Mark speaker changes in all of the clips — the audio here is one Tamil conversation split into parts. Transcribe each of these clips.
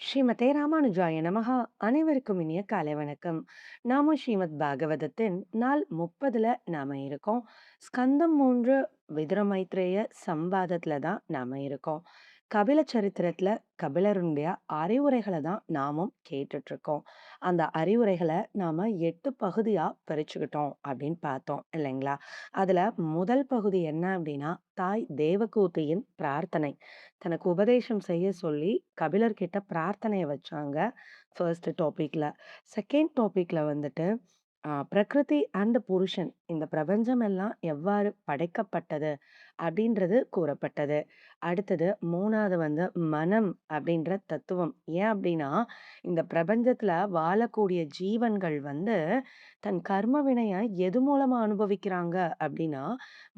Speaker 1: ஸ்ரீமதே ராமானுஜாய நமஹா. அனைவருக்கும் இனிய காலை வணக்கம். நாம ஸ்ரீமத் பாகவதத்தின் நாள் 30ல நாம இருக்கோம். ஸ்கந்தம் 3 விதுர மைத்ரேய சம்வாதத்துல தான் நாம இருக்கோம். கபில சரித்திரத்துல கபிலருடைய அறிவுரைகள தான் நாமும் கேட்டுட்டு இருக்கோம். அந்த அறிவுரைகள நாம 8 பகுதியா பிரிச்சுக்கிட்டோம் அப்படின்னு பார்த்தோம் இல்லைங்களா? அதுல முதல் பகுதி என்ன அப்படின்னா, தாய் தேவகூதியின் பிரார்த்தனை. தனக்கு உபதேசம் செய்ய சொல்லி கபிலர் கிட்ட பிரார்த்தனைய வச்சாங்க. ஃபர்ஸ்ட் டாபிக்ல. செகண்ட் டாபிக்ல வந்துட்டு பிரகிருதி அண்ட் புருஷன் இந்த பிரபஞ்சம் எல்லாம் எவ்வாறு படைக்கப்பட்டது அப்படின்றது கூறப்பட்டது. அடுத்தது 3வது வந்து மனம் அப்படின்ற தத்துவம். ஏன் அப்படின்னா, இந்த பிரபஞ்சத்துல வாழக்கூடிய ஜீவன்கள் வந்து தன் கர்ம வினைய எது மூலமா அனுபவிக்கிறாங்க அப்படின்னா,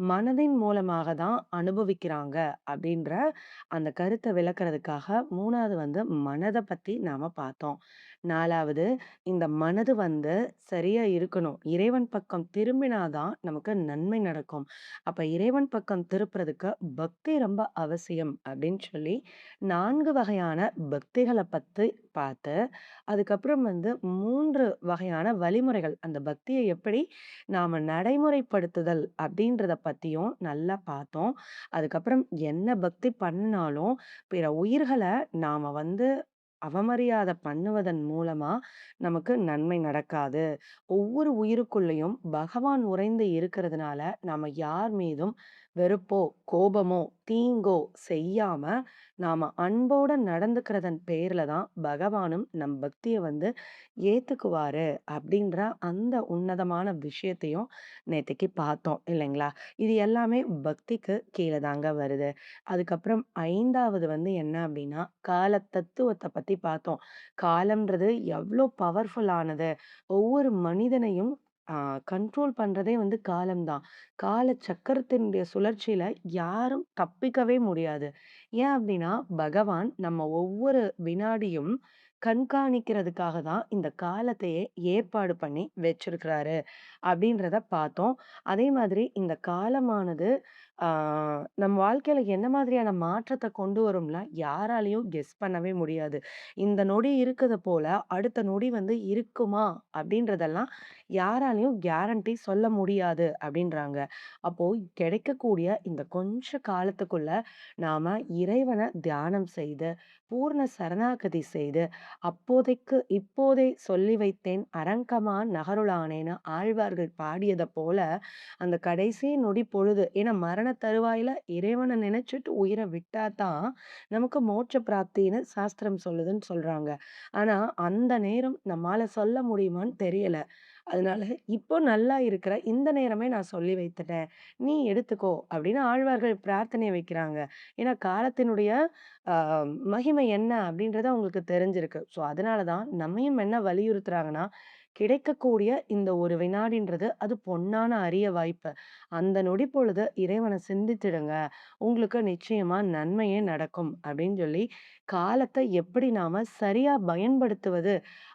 Speaker 1: மனதின் மூலமாக தான் அனுபவிக்கிறாங்க அப்படின்ற அந்த கருத்த விளக்குறதுக்காக 3வது வந்து மனத பத்தி நாம பார்த்தோம். 4வது இந்த மனது வந்து சரியா இருக்கணும். இறைவன் பக்கம் திரும்பினா தான் நமக்கு நன்மை நடக்கும். அப்ப இறைவன் பக்கம் திருப்புறதுக்கு பக்தி ரொம்ப அவசியம் அப்படின்னு சொல்லி 4 வகையான பக்திகள பத்தி பார்த்து, அதுக்கப்புறம் வந்து 3 வகையான வழிமுறைகள். அந்த பக்திய எப்படி நாம நடைமுறைப்படுத்துதல் அப்படின்றத பத்தியும் நல்லா பார்த்தோம். அதுக்கப்புறம் என்ன பக்தி பண்ணாலும், பிற உயிர்கள நாம வந்து அவமரியாதை பண்ணுவதன் மூலமா நமக்கு நன்மை நடக்காது. ஒவ்வொரு உயிருக்குள்ளயும் பகவான் உறைந்து இருக்கிறதுனால, நாம யார் மீதும் வெறுப்போ, கோபமோ, தீங்கோ செய்யாம, நாம அன்போட நடந்துக்கிறதன் பேர்ல தான் பகவானும் நம் பக்திய வந்து ஏத்துக்குவாரு. அப்படின்ற அந்த உன்னதமான விஷயத்தையும் நேத்தைக்கு பார்த்தோம் இல்லைங்களா? இது எல்லாமே பக்திக்கு கீழ தாங்க வருது. அதுக்கப்புறம் 5வது வந்து என்ன அப்படின்னா, கால தத்துவத்த பத்தி பார்த்தோம். காலம்ன்றது எவ்ளோ பவர்ஃபுல்லானது. ஒவ்வொரு மனிதனையும் கண்ட்ரோல் பண்றதே வந்து காலம் தான். கால சக்கரத்தினுடைய சுழற்சியில யாரும் தப்பிக்கவே முடியாது. ஏன் அப்படின்னா, பகவான் நம்ம ஒவ்வொரு வினாடியும் கண்காணிக்கிறதுக்காக தான் இந்த காலத்தையே ஏற்பாடு பண்ணி வச்சிருக்கிறாரு. அப்படின்றத பார்த்தோம். அதே மாதிரி இந்த காலமானது ஆ நம் வாழ்க்கையில என்ன மாதிரியான மாற்றத்த கொண்டு வரும்லாம் யாராலயும் கெஸ் பண்ணவே முடியாது. இந்த நொடி இருக்குது போல, அடுத்த நொடி வந்து இருக்குமா? அப்படின்றதெல்லாம் யாராலயும் கேரண்டி சொல்ல முடியாது அப்படின்றாங்க. அப்போ கிடைக்கக்கூடிய இந்த கொஞ்ச காலத்துக்குள்ள நாம இறைவன தியானம் செய்து, பூர்ண சரணாகதி செய்து, அப்போதைக்கு இப்போதே சொல்லி வைத்தேன் அரங்கமா நகருளானேன்னு ஆழ்வார்கள் பாடியத போல, அந்த கடைசி நொடி பொழுது ஏன்னா மரண தருவாயில இறைவன நினைச்சுட்டு உயிர விட்டா தான், நமக்கு மோட்ச பிராப்தின்னு சாஸ்திரம் சொல்லுதுன்னு சொல்றாங்க. ஆனா, அந்த நேரம் நம்மால சொல்ல முடியுமான்னு தெரியல. அதனால, "இப்போ நல்லா இருக்கிற இந்த நேரமே நான் சொல்லி வைத்துட்டேன். நீ எடுத்துக்கோ" அப்படின்னு ஆழ்வார்கள் பிரார்த்தனை வைக்கிறாங்க. ஏன்னா காலத்தினுடைய அ மகிமை என்ன அப்படின்றது அவங்களுக்கு தெரிஞ்சிருக்கு. ஸோ, அதனால தான் நம்மையும் என்ன வலியுறுத்துறாங்கன்னா, கிடைக்கக்கூடிய இந்த ஒரு வினாடின்றது அது பொன்னான அரிய வாய்ப்பு. அந்த நொடி பொழுது இறைவன சிந்தித்திடுங்க. உங்களுக்கு நிச்சயமா நன்மையே நடக்கும் அப்படின்னு சொல்லி, காலத்த எப்படி நாம சரியா பயன்படுத்துவது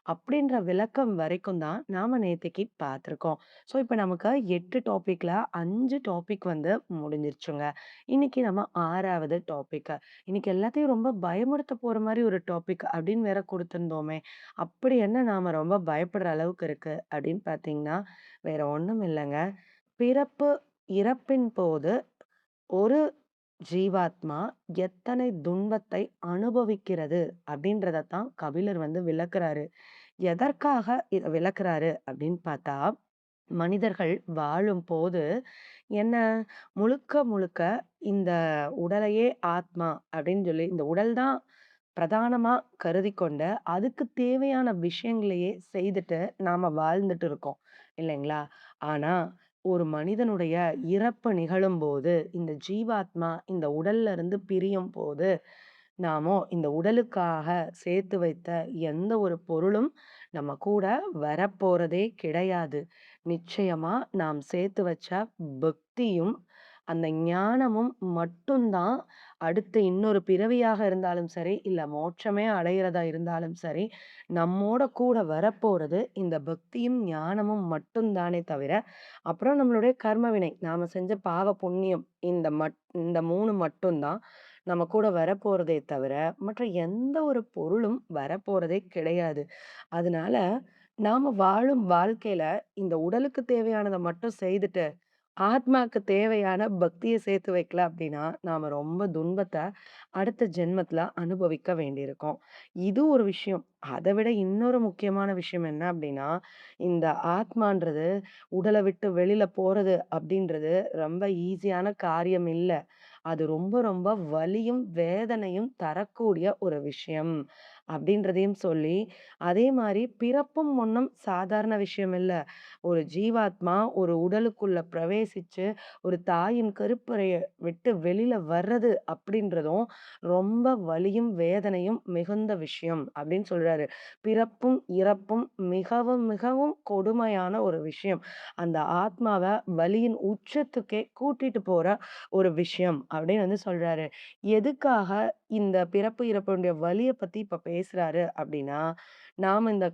Speaker 1: அப்படின்ற விளக்கம் வரைக்கும் தான் நாம நேத்தைக்கு பார்த்துருக்கோம். ஸோ, இப்ப நமக்கு 8 டாபிக்ல 5 டாபிக் வந்து முடிஞ்சிருச்சுங்க. இன்னைக்கு நம்ம 6வது டாபிக். இன்னைக்கு எல்லாத்தையும் ரொம்ப பயமுறுத்த போற மாரி ஒரு டாபிக் அப்படின்னு வேற குடுத்திருந்தோமே! அப்படி என்ன நாம ரொம்ப பயப்படுற அளவுக்கு இருக்கு அப்படின்னு பார்த்தீங்கன்னா, வேற ஒண்ணும் இல்லங்க. பிறப்பு, இறப்பின் போது ஒரு ஜீவாத்மா எத்தனை துன்பத்தை அனுபவிக்கிறது அப்படின்றத தான் கபிலர் வந்து விளக்குறாரு. எதற்காக இத விளக்குறாரு அப்படின்னு பார்த்தா, மனிதர்கள் வாழும்போது என்ன முழுக்க முழுக்க இந்த உடலையே ஆத்மா அப்படின்னு சொல்லி இந்த உடல் தான் பிரதானமா கருதிக் கொண்டு, அதுக்கு தேவையான விஷயங்களையே செய்துட்டு நாம வாழ்ந்துட்டு இருக்கோம். இல்லைங்களா? ஆனா, ஒரு மனிதனுடைய இறப்பு நிகழும்போது, இந்த ஜீவாத்மா இந்த உடல்ல இருந்து பிரியும்போது, நாமோ இந்த உடலுக்காக சேர்த்து வைத்த எந்த ஒரு பொருளும் நம்ம கூட வரப்போறதே கிடையாது. நிச்சயமா நாம் சேர்த்து வச்ச பக்தியும், அந்த ஞானமும் மட்டும் தான் அடுத்து இன்னொரு பிறவியாக இருந்தாலும் சரி, இல்ல மோட்சமே அடையிறதா இருந்தாலும் சரி, நம்மோட கூட வரப்போறது இந்த பக்தியும், ஞானமும் மட்டும் தானே தவிர, அப்புறம் நம்மளுடைய கர்ம வினை. நாம செஞ்ச பாவ, புண்ணியம் இந்த 3 மட்டும் தான். நம்ம கூட வரப்போறதே தவிர, மற்ற எந்த ஒரு பொருளும் வரப்போறதே கிடையாது. அதனால, நாம வாழும் வாழ்க்கையில இந்த உடலுக்கு தேவையானத மட்டும் செய்துட்டு, ஆத்மாக்கு தேவையான பக்திய சேர்த்து வைக்கல அப்படின்னா, நாம ரொம்ப துன்பத்த அடுத்த ஜென்மத்தில அனுபவிக்க வேண்டியிருக்கும். இது ஒரு விஷயம். அத விட இன்னொரு முக்கியமான விஷயம் என்ன அப்படின்னா, இந்த ஆத்மான்றது உடல விட்டு வெளில போறது அப்படின்றது ரொம்ப ஈஸியான காரியம் இல்ல. அது ரொம்ப ரொம்ப வலியும், வேதனையும் தரக்கூடிய ஒரு விஷயம். அப்படின்றதையும் சொல்லி, அதே மாரி பிறப்பும் ஒண்ணும் சாதாரண விஷயம் இல்ல. ஒரு ஜீவாத்மா ஒரு உடலுக்குள்ள பிரவேசிச்சு, ஒரு தாயின் கருப்பறைய விட்டு வெளில வர்றது அப்படின்றதும், ரொம்ப வலியும், வேதனையும் மிகுந்த விஷயம் அப்படின்னு சொல்றாரு. பிறப்பும், இறப்பும் மிகவும், மிகவும் கொடுமையான ஒரு விஷயம். அந்த ஆத்மாவ வலியின் உச்சத்துக்கே கூட்டிட்டு போற ஒரு விஷயம் அப்படின்னு வந்து சொல்றாரு. எதுக்காக இந்த பிறப்பு, இறப்பினுடைய வலிய பத்தி இப்ப பேசுறாரு அப்படின்னா, நாம இந்த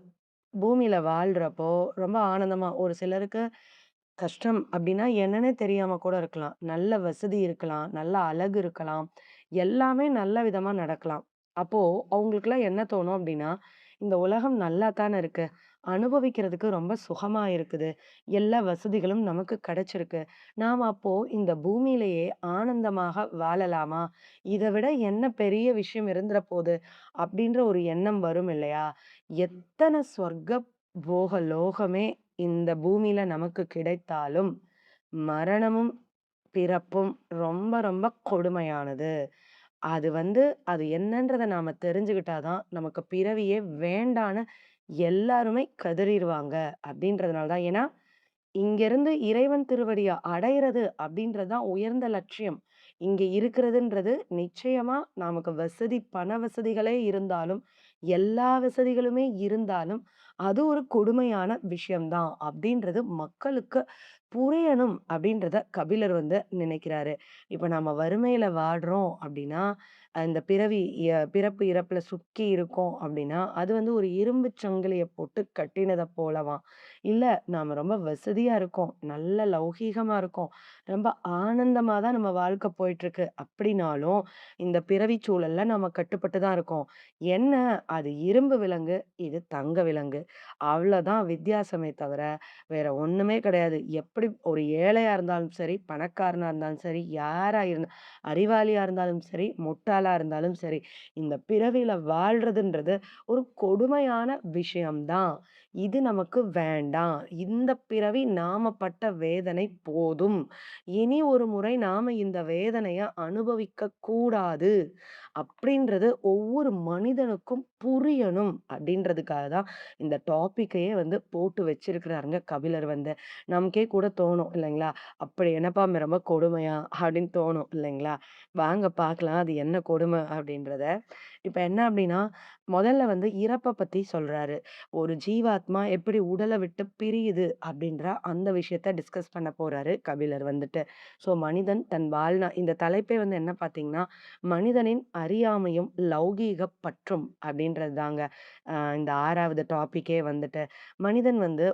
Speaker 1: பூமியில வாழ்றப்போ ரொம்ப ஆனந்தமா ஒரு சிலருக்கு கஷ்டம் அப்டின்னா என்னன்னே தெரியாம கூட இருக்கலாம். நல்ல வசதி இருக்கலாம், நல்ல அழகு இருக்கலாம். எல்லாமே நல்ல விதமா நடக்கலாம். அப்போ அவங்களுக்கெல்லாம் என்ன தோணும் அப்டின்னா, இந்த உலகம் நல்லா தான இருக்கு. அனுபவிக்கிறதுக்கு ரொம்ப சுகமா இருக்குது. எல்லா வசதிகளும் நமக்கு கிடைச்சிருக்கு. நாம அப்போ இந்த பூமியிலேயே ஆனந்தமாக வாழலாமா? இத விட என்ன பெரிய விஷயம் இருந்துற போது? அப்டின்ற ஒரு எண்ணம் வரும் இல்லையா? எத்தன சொர்க்க போக லோகமே இந்த பூமியில நமக்கு கிடைத்தாலும், மரணமும், பிறப்பும் ரொம்ப ரொம்ப கொடுமையானது. அது வந்து அது என்னன்றத நாம தெரிஞ்சுக்கிட்டா தான், நமக்கு பிறவியே வேண்டான்னு எல்லாருமே கதறிருவாங்க. அப்படின்றதுனால தான். ஏன்னா, இங்கேருந்து இறைவன் திருவடிய அடையிறது அப்படின்றது தான் உயர்ந்த லட்சியம். இங்க இருக்கிறதுன்றது நிச்சயமா நமக்கு வசதி, பண வசதிகளே இருந்தாலும், எல்லா வசதிகளுமே இருந்தாலும், அது ஒரு கொடுமையான விஷயம் தான் அப்படின்றது மக்களுக்கு புரியணும் அப்படின்றத கபிலர் வந்து நினைக்கிறாரு. இப்ப நம்ம வறுமையில வாடுறோம் அப்படின்னா, இந்த பிறப்பு, இறப்புல சிக்கி இருக்கோம் அப்படின்னா, அது வந்து ஒரு இரும்புச் சங்கிலிய போட்டு கட்டினத போலவாம். இல்ல நாம ரொம்ப வசதியா இருக்கோம், நல்ல லௌகீகமா இருக்கோம், ரொம்ப ஆனந்தமா தான் நம்ம வாழ்க்கை போயிட்டுருக்கு அப்படின்னாலும், இந்த பிறவிச் சூழல்ல நம்ம கட்டுப்பட்டு தான் இருக்கோம். என்ன அது இரும்பு விலங்கு, இது தங்க விலங்கு. அவ்வளோதான் வித்தியாசமே தவிர, வேற ஒண்ணுமே கிடையாது. எப்படி ஒரு ஏழையா இருந்தாலும் சரி, பணக்காரனா இருந்தாலும் சரி, யாரா இருந்தா அறிவாளியா இருந்தாலும் சரி, முட்டாளா இருந்தாலும் சரி, இந்த பிறவியில வாழ்றதுன்றது ஒரு கொடுமையான விஷயம் தான். இது நமக்கு வேண்டாம். இந்த பிறவி நாம பட்ட வேதனை போதும். இனி ஒரு முறை நாம இந்த வேதனைய அனுபவிக்க கூடாது. அப்படின்றது ஒவ்வொரு மனிதனுக்கும் புரியணும். அப்படின்றதுக்காக தான் இந்த டாபிக்கையே வந்து போட்டு வச்சிருக்கிறாருங்க கபிலர் வந்து. நமக்கே கூட தோணும் இல்லைங்களா? அப்படி என்னப்பா ரொம்ப கொடுமையா? அப்படின்னு தோணும் இல்லைங்களா? வாங்க பார்க்கலாம் அது என்ன கொடுமை அப்படின்றத. இப்ப என்ன அப்படின்னா, முதல்ல வந்து இறப்ப பத்தி சொல்றாரு. ஒரு ஜீவாத்மா எப்படி உடல விட்டு பிரியுது அப்படின்ற அந்த விஷயத்த டிஸ்கஸ் பண்ண போறாரு கபிலர் வந்துட்டு. ஸோ மனிதன் தன் இந்த தலைப்பே வந்து என்ன பார்த்தீங்கன்னா, மனிதனின் அறியாமையும் லௌகீக பற்றும் அப்படின்றது தாங்க. இந்த 6வது டாபிக்கே வந்துட்டு. மனிதன் வந்து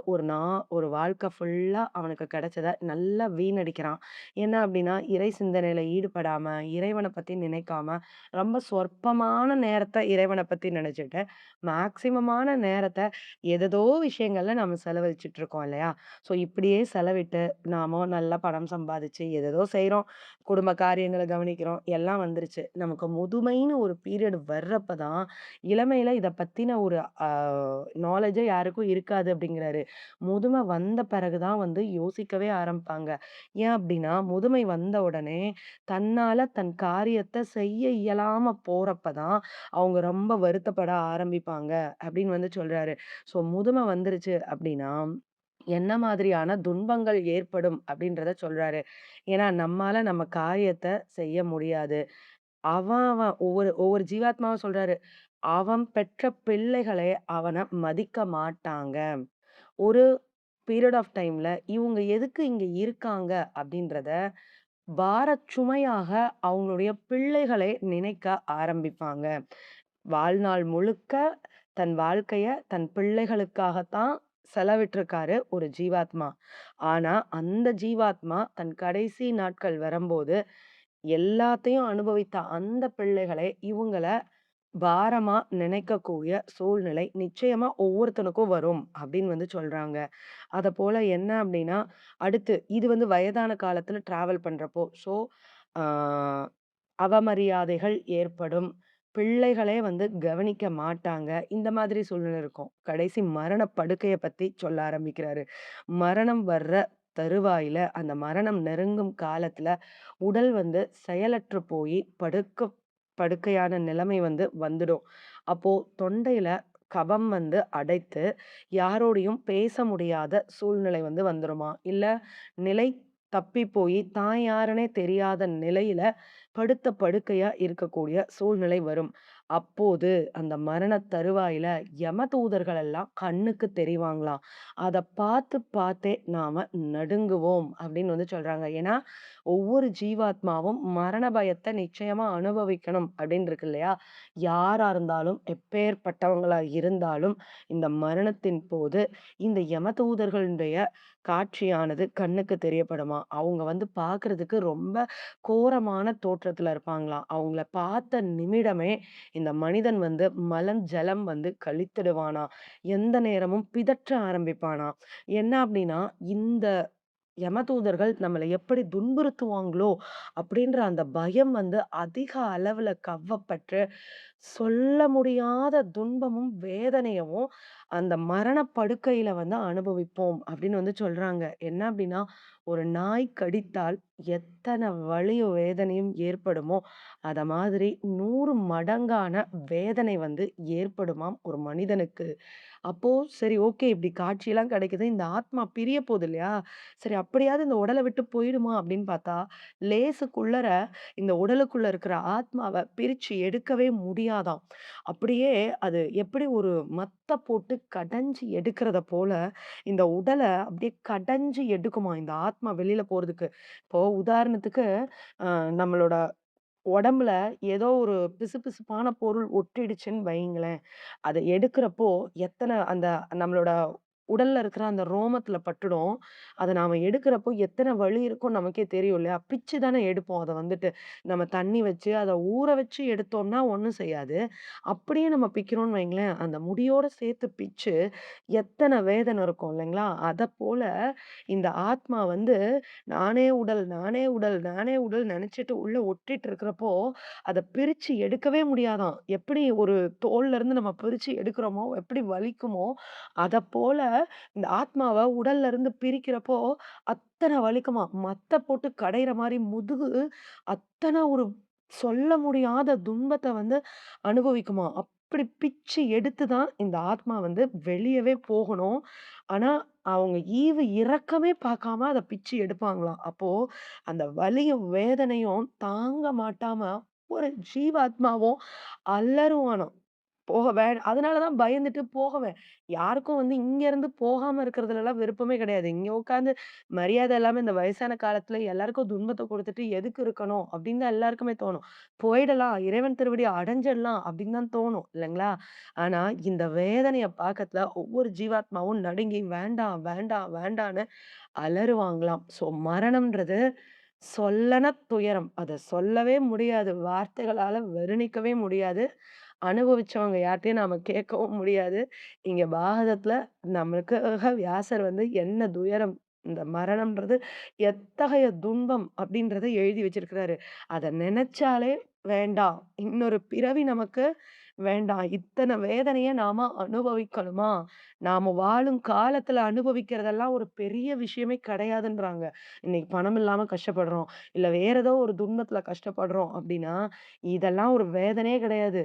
Speaker 1: ஒரு வாழ்க்கை ஃபுல்லா அவனுக்கு கிடைச்சத நல்லா வீணடிக்கிறான். என்ன அப்டின்னா, இறை சிந்தனையில ஈடுபடாம, இறைவன பத்தி நினைக்காம, ரொம்ப சொற்பமான நேரத்த இறைவன பத்தி நினைச்சுட்டு, மேக்ஸிமமான நேரத்த ஏதேதோ விஷயங்கள்ல நம்ம செலவழிச்சுட்டு இருக்கோம் இல்லையா? ஸோ இப்படியே செலவிட்டு, நாம நல்லா பணம் சம்பாதிச்சு ஏதேதோ செய்றோம். குடும்ப காரியங்கள கவனிக்கிறோம். எல்லாம் வந்துருச்சு. நமக்கு முதுமைன்னு ஒரு பீரியட் வர்றப்ப தான், இளமையில இத பத்தின ஒரு அ நாலேட்ஜே யாருக்கும் இருக்காது அப்படிங்கிறாரு. முதுமை வந்த பிறகு தான் வந்து யோசிக்கவே ஆரம்பிப்பாங்க. ஏன் அப்படின்னா, முதுமை வந்த உடனே தன்னால தன் காரியத்த செய்ய இயலாம போறப்ப தான், அவங்க ரொம்ப வருத்தப்பட ஆரம்பிப்பாங்க அப்படின்னு வந்து சொல்றாரு. ஸோ முதுமை வந்துருச்சு அப்படின்னா, என்ன மாதிரியான துன்பங்கள் ஏற்படும் அப்படின்றத சொல்றாரு. ஏன்னா, நம்மால நம்ம காரியத்த செய்ய முடியாது. அவன் அவன் ஒவ்வொரு ஒவ்வொரு ஜீவாத்மாவும் சொல்றாரு. அவன் பெற்ற பிள்ளைகளே அவன மதிக்க மாட்டாங்க. ஒரு பீரியட் ஆஃப் டைம்ல இவங்க எதுக்கு இங்க இருக்காங்க அப்படின்றத பாரச் சுமையாக அவங்களுடைய பிள்ளைகளே நினைக்க ஆரம்பிப்பாங்க. வாழ்நாள் முழுக்க தன் வாழ்க்கைய தன் பிள்ளைகளுக்காகத்தான் செலவிட்டுருக்காரு ஒரு ஜீவாத்மா. ஆனா, அந்த ஜீவாத்மா தன் கடைசி நாட்கள் வரம்போது எல்லாத்தையும் அனுபவித்த அந்த பிள்ளைகளே இவங்கள பாரமா நினைக்கக்கூடிய சூழ்நிலை நிச்சயமா ஒவ்வொருத்தனுக்கும் வரும் அப்படின்னு சொல்றாங்க. அதப்போல என்ன அப்படின்னா, அடுத்து இது வயதான காலத்துல டிராவல் பண்றப்போ, ஸோ ஆ அவமரியாதைகள் ஏற்படும். பிள்ளைகளே கவனிக்க மாட்டாங்க. இந்த மாதிரி சூழ்நிலை இருக்கும். கடைசி மரண படுக்கைய பத்தி சொல்ல ஆரம்பிக்கிறாரு. மரணம் வர்ற தருவாயில, அந்த மரணம் நெருங்கும் காலத்துல உடல் செயலற்று போயி படுக்கையான நிலைமை வந்துடும். அப்போ தொண்டையில கபம் அடைத்து, யாரோடையும் பேச முடியாத சூழ்நிலை வந்துருமாம். இல்ல நிலை தப்பி போயி, தான் யாருன்னே தெரியாத நிலையில படுத்த படுக்கையா இருக்கக்கூடிய சூழ்நிலை வரும். அப்போது அந்த மரண தருவாயில யமதூதர்கள் எல்லாம் கண்ணுக்கு தெரிவாங்களாம். அத பார்த்து பார்த்தே நாம நடுங்குவோம் அப்படின்னு சொல்றாங்க. ஏன்னா, ஒவ்வொரு ஜீவாத்மாவும் மரண பயத்த நிச்சயமா அனுபவிக்கணும் அப்படின்னு இருக்கு இல்லையா? யாரா இருந்தாலும், எப்பேர்ப்பட்டவங்களா இருந்தாலும், இந்த மரணத்தின் போது இந்த யமதூதர்களுடைய காட்சியானது கண்ணுக்கு தெரியப்படுமாம். அவங்க பார்க்கறதுக்கு ரொம்ப கோரமான தோற்றத்துல இருப்பாங்களாம். அவங்கள பார்த்த நிமிடமே இந்த மனிதன் மலம், ஜலம் கழித்திடுவானாம். எந்த நேரமும் பிதற்ற ஆரம்பிப்பானாம். என்ன அப்டின்னா, இந்த யமதூதர்கள் நம்மள எப்படி துன்புறுத்துவாங்களோ! அப்டின்ற அந்த பயம் அதிக அளவுல கவ்வப்பட்டு, சொல்ல முடியாத துன்பமும், வேதனையவும் அந்த மரண படுக்கையில அனுபவிப்போம் அப்படின்னு சொல்றாங்க. என்ன அப்படின்னா, ஒரு நாய் கடித்தால் எத்தன வலியும், வேதனையும் ஏற்படுமோ, அத மாதிரி 100 மடங்கான வேதனை ஏற்படுமாம் ஒரு மனிதனுக்கு. அப்போ சரி ஓகே இப்படி காட்சியெல்லாம் கிடைக்குது. இந்த ஆத்மா பிரிய போது இல்லையா? சரி அப்படியாவது இந்த உடல விட்டு போயிடுமா அப்படின்னு பார்த்தா, லேசுக்குள்ளர இந்த உடலுக்குள்ள இருக்கிற ஆத்மாவ பிரிச்சு எடுக்கவே முடியாதாம். அப்படியே அது எப்படி ஒரு மத்த போட்டு கடைஞ்சு எடுக்கிறத போல, இந்த உடல அப்படியே கடைஞ்சு எடுக்குமாம் இந்த ஆத்மா வெளியில போறதுக்கு. இப்போ உதாரணத்துக்கு, அ நம்மளோட உடம்புல ஏதோ ஒரு பிசுபிசுப்பான பொருள் ஒட்டிடுச்சுன்னு வையுங்களேன். அத எடுக்கிறப்போ எத்தன அந்த நம்மளோட உடல்ல இருக்கிற அந்த ரோமத்துல பட்டுடும். அத நாம எடுக்கிறப்போ எத்தன வலி இருக்கும்னு நமக்கே தெரியும் இல்லையா? பிச்சு தானே எடுப்போம் அத நம்ம தண்ணி வச்சு, அத ஊற வச்சு எடுத்தோம்னா ஒண்ணும் செய்யாது. அப்படியே நம்ம பிக்கிறோம்னு வைங்களேன், அந்த முடியோட சேர்த்து பிச்சு எத்தன வேதனை இருக்கும் இல்லைங்களா? அதப்போல இந்த ஆத்மா நானே உடல், நானே உடல், நானே உடல் நெனச்சுட்டு உள்ள ஒட்டிட்டு இருக்கிறப்போ, அத பிரிச்சு எடுக்கவே முடியாதாம். எப்படி ஒரு தோல்ல இருந்து நம்ம பிரிச்சு எடுக்கிறோமோ, எப்படி வலிக்குமோ, அதப்போல இந்த ஆத்மாவ உடல்ல இருந்து பிரிக்கிறப்போ, அத்தன வலிக்குமாம். மத்த போட்டு கடையிற மாரி முதுகு அத்தன ஒரு சொல்ல முடியாத துன்பத்த அனுபவிக்குமாம். அப்படி பிச்சு எடுத்து தான் இந்த ஆத்மா வெளியவே போகணும். ஆனா, அவங்க ஈவு இரக்கமே பார்க்காம அத பிச்சு எடுப்பாங்களாம். அப்போ அந்த வலியும், வேதனையும் தாங்க மாட்டாம ஒரு ஜீவாத்மாவும் அலறுவானாம். அதனால தான் பயந்துட்டு போகவேன். யாருக்கும் இங்க இருந்து போகாம இருக்கிறதுலலாம் விருப்பமே கிடையாது. இங்க உட்காந்து மரியாதை இல்லாம இந்த வயசான காலத்துல எல்லாருக்கும் துன்பத்த குடுத்துட்டு எதுக்கு இருக்கணும்? அப்படின்னு தான் எல்லாருக்குமே தோணும். போயிடலாம், இறைவன் திருவடிய அடைஞ்சிடலாம் அப்படின்னு தான் தோணும் இல்லைங்களா? ஆனா இந்த வேதனைய பாக்கத்துல ஒவ்வொரு ஜீவாத்மாவும் நடுங்கி வேண்டாம், வேண்டாம், வேண்டான்னு அலறுவாங்களாம். ஸோ மரணம்ன்றது சொல்லன துயரம். அத சொல்லவே முடியாது. வார்த்தைகளால வர்ணிக்கவே முடியாது. அனுபவிச்சவங்க யார்ட்டயும் நாம கேட்கவும் முடியாது. இங்க பாரதத்துல நம்மளுக்காக வியாசர் என்ன துயரம், இந்த மரணம்ன்றது எத்தகைய துன்பம் அப்படின்றத எழுதி வச்சிருக்கிறாரு. அத நெனச்சாலே வேண்டாம். இன்னொரு பிறவி நமக்கு வேண்டாம். இத்தன வேதனைய நாம அனுபவிக்கணுமா? நாம வாழும் காலத்துல அனுபவிக்கிறதெல்லாம் ஒரு பெரிய விஷயமே கிடையாதுன்றாங்க. இன்னைக்கு பணம் இல்லாம கஷ்டப்படுறோம். இல்ல வேற ஏதோ ஒரு துன்பத்துல கஷ்டப்படுறோம் அப்படின்னா, இதெல்லாம் ஒரு வேதனையே கிடையாது.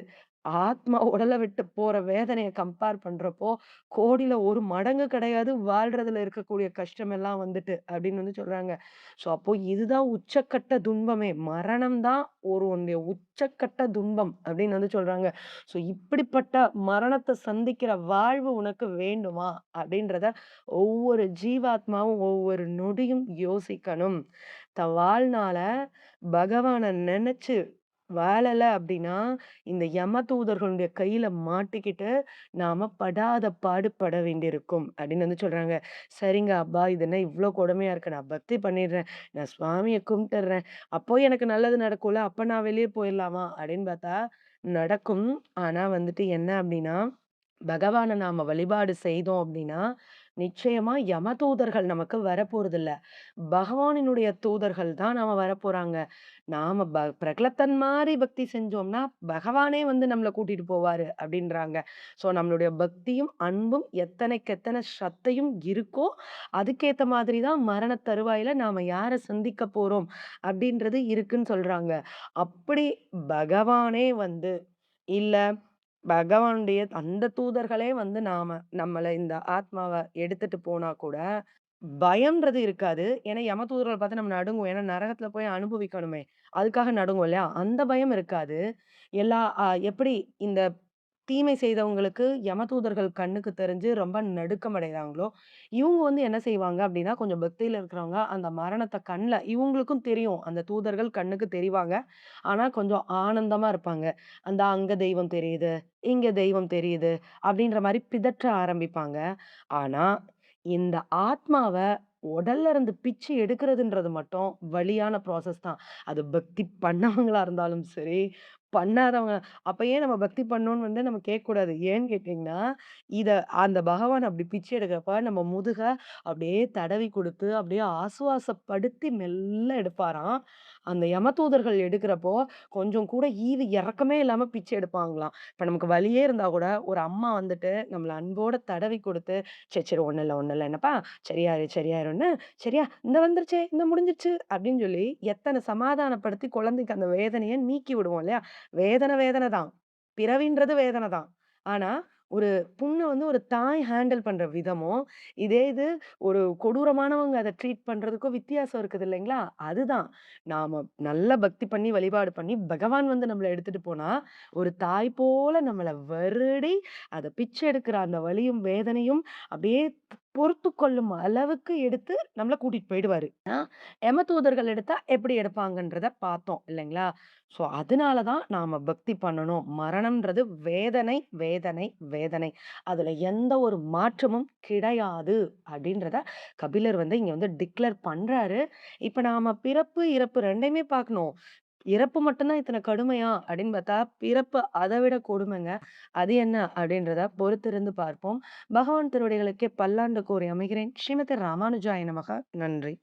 Speaker 1: ஆத்மா உடல விட்டு போற வேதனைய கம்பேர் பண்றப்போ, கோடியில 1 மடங்கு கிடையாது வாழ்றதுல இருக்கக்கூடிய கஷ்டம் எல்லாம் அப்படின்னு சொல்றாங்க. ஸோ அப்போ இதுதான் உச்சக்கட்ட துன்பமே. மரணம் தான் ஒருவனுடைய உச்சக்கட்ட துன்பம் அப்படின்னு சொல்றாங்க. ஸோ இப்படிப்பட்ட மரணத்த சந்திக்கிற வாழ்வு உனக்கு வேண்டுமா? அப்படின்றத ஒவ்வொரு ஜீவாத்மாவும் ஒவ்வொரு நொடியும் யோசிக்கணும். வாழ்நாள பகவான நெனச்சு வாழல அப்டின்னா, இந்த யம தூதர்களுடைய கையில மாட்டிக்கிட்டு, நாம படாத பாடு பட வேண்டியிருக்கும். அப்டின்னு வந்து சொல்றாங்க. சரிங்க அப்பா, இது என்ன இவ்ளோ கொடுமையா இருக்கு. நான் பக்தி பண்ணிடுறேன். நான் சுவாமிய கும்பிட்டுர்றேன். அப்போ எனக்கு நல்லது நடக்கும்ல. அப்ப நான் வெளிய போயிரலாமா? அப்டின்னு பார்த்தா, நடக்கும். ஆனா வந்துட்டு என்ன அப்டின்னா, பகவான நாம வழிபாடு செய்தோம் அப்டின்னா, நிச்சயமா யமதூதர்கள் நமக்கு வரப்போறதில்ல. பகவானினுடைய தூதர்கள் தான் நாம வரப்போறாங்க. நாம பிரகலத்தன் மாரி பக்தி செஞ்சோம்னா, பகவானே வந்து நம்மள கூட்டிட்டு போவாரு அப்டின்றாங்க. ஸோ நம்மளுடைய பக்தியும், அன்பும் எத்தனைக்கு எத்தன ஸ்ரத்தையும் இருக்கோ, அதுக்கேத்த மாதிரி தான் மரண தருவாயில நாம யார சந்திக்க போறோம் அப்டின்றது இருக்குன்னு சொல்றாங்க. அப்படி பகவானே வந்து இல்ல பகவானுடைய அந்த தூதர்களே வந்து நம்மள இந்த ஆத்மாவ எடுத்துட்டு போனா கூட, பயம்ன்றது இருக்காது. ஏன்னா யமதூதர்கள பார்த்து நம்ம நடுங்குவோம். ஏன்னா நரகத்துல போய் அனுபவிக்கணுமே! அதுக்காக நடுங்குவோம் இல்லையா? அந்த பயம் இருக்காது. எல்லா எப்படி இந்த தீமை செய்தவங்களுக்கு யமதூதர்கள் கண்ணுக்கு தெரிஞ்சு ரொம்ப நடுக்கம் அடைறாங்களோ, இவுங்க வந்து என்ன செய்வாங்க அப்டின்னா, கொஞ்சம் பக்தியில இருக்கிறவங்க அந்த மரணத்த கண்ல இவுங்களுக்கும் தெரியும். அந்த தூதர்கள் கண்ணுக்கு தெரிவாங்க. ஆனா கொஞ்சம் ஆனந்தமா இருப்பாங்க. அங்க தெய்வம் தெரியுது, இங்க தெய்வம் தெரியுது அப்டின்ற மாரி பிதற்ற ஆரம்பிப்பாங்க. ஆனா, இந்த ஆத்மாவ உடல்ல இருந்து பிச்சு எடுக்கிறதுன்றது மட்டும் வலியான ப்ராசஸ் தான். அது பக்தி பண்ணவங்களா இருந்தாலும் சரி, பண்ணாதவங்க அப்ப ஏன் நம்ம பக்தி பண்ணணும்னு வந்து நம்ம கேட்கக்கூடாது. ஏன்னு கேட்டீங்கன்னா, இத அந்த பகவான் அப்படி பிச்சை எடுக்கிறப்ப நம்ம முதுக அப்படியே தடவி குடுத்து, அப்படியே ஆசுவாசப்படுத்தி மெல்ல எடுப்பாராம். அந்த யமதூதர்கள் எடுக்கிறப்போ, கொஞ்சம் கூட ஈவு இரக்கமே இல்லாம பிச்சை எடுப்பாங்களாம். இப்ப நமக்கு வலியே இருந்தா கூட, ஒரு அம்மா வந்துட்டு நம்மள அன்போட தடவி குடுத்து, "சரி, சரி ஒண்ணும் இல்ல, ஒண்ணும் இல்ல என்னப்பா, சரியாயிரும், சரியாயிரும்ன்னு, சரியா இந்த வந்துருச்சே, இந்த முடிஞ்சிருச்சு" அப்படின்னு சொல்லி எத்தன சமாதானப்படுத்தி குழந்தைக்கு அந்த வேதனைய நீக்கி விடுவோம் இல்லையா? வேதனை வேதனை தான். பிறவின்றது வேதனை தான். ஆனா, ஒரு புண்ண வந்து ஒரு தாய் ஹேண்டில் பண்ற விதமும், இதே இது ஒரு கொடூரமானவங்க அத ட்ரீட் பண்றதுக்கும் வித்தியாசம் இருக்குது இல்லைங்களா? அதுதான். நாம நல்ல பக்தி பண்ணி, வழிபாடு பண்ணி, பகவான் வந்து நம்மள எடுத்துட்டு போனா, ஒரு தாய் போல நம்மள வருடி, அத பிச்சை எடுக்கிற அந்த வலியும், வேதனையும் அப்படியே பொறுத்துக்கொள்ளும் அளவுக்கு எடுத்து நம்மள கூட்டிட்டு போயிடுவாரு. யமதூதர்கள் எடுத்தா எப்படி எடுப்பாங்கன்றத பார்த்தோம் இல்லைங்களா? ஸோ அதனால தான் நாம பக்தி பண்ணணும். மரணம்ன்றது வேதனை, வேதனை, வேதனை. அதுல எந்த ஒரு மாற்றமும் கிடையாது. அப்படின்றத கபிலர் வந்து இங்க வந்து டிக்ளேர் பண்றாரு. இப்ப நாம பிறப்பு, இறப்பு 2யுமே பார்க்கணும். இறப்பு மட்டும் தான் இத்தன கடுமையா? அப்படின்னு பார்த்தா, பிறப்பு அத விட கொடுமைங்க. அது என்ன அப்படின்றத பொறுத்திருந்து பார்ப்போம். பகவான் திருவடிகளுக்கே பல்லாண்டு கூறி அமைகிறேன். ஸ்ரீமதி ராமானுஜாய நமக. நன்றி.